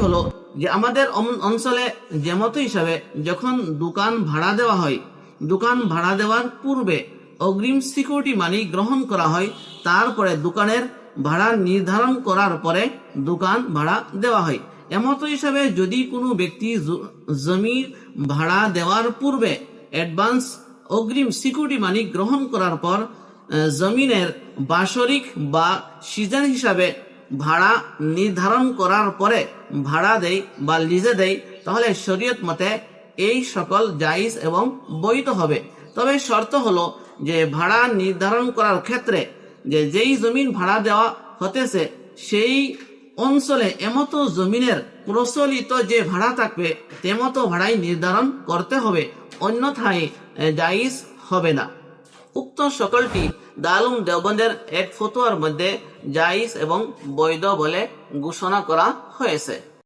হলো যে আমাদের অঞ্চলে যেমতো হিসাবে যখন দোকান ভাড়া দেওয়া হয়, দোকান ভাড়া দেওয়ার পূর্বে অগ্রিম সিকিউরিটি মানি গ্রহণ করা হয়, তারপরে দোকানের ভাড়া নির্ধারণ করার পরে দোকান ভাড়া দেওয়া হয়। এমতো হিসাবে যদি কোনো ব্যক্তি জমি ভাড়া দেওয়ার পূর্বে অ্যাডভান্স অগ্রিম সিকিউরিটি মানি গ্রহণ করার পর জমিনের বাৎসরিক বা সিজন হিসাবে ভাড়া নির্ধারণ করার পরে ভাড়া দেয় বা লিজে দেয়, তাহলে শরীয়ত মতে এই সকল জায়েজ এবং বৈধ হবে। তবে শর্ত হলো যে ভাড়া নির্ধারণ করার ক্ষেত্রে যেই জমিন ভাড়া দেওয়া হতেছে সেই অঞ্চলে এমতো জমিনের প্রচলিত যে ভাড়া থাকবে তেমতো ভাড়াই নির্ধারণ করতে হবে, অন্যথায় জায়েজ হবে না। উক্ত সকলটি দারুল দেওবন্দের এক ফতোয়ার মধ্যে জায়েজ এবং বৈধ বলে ঘোষণা করা হয়েছে।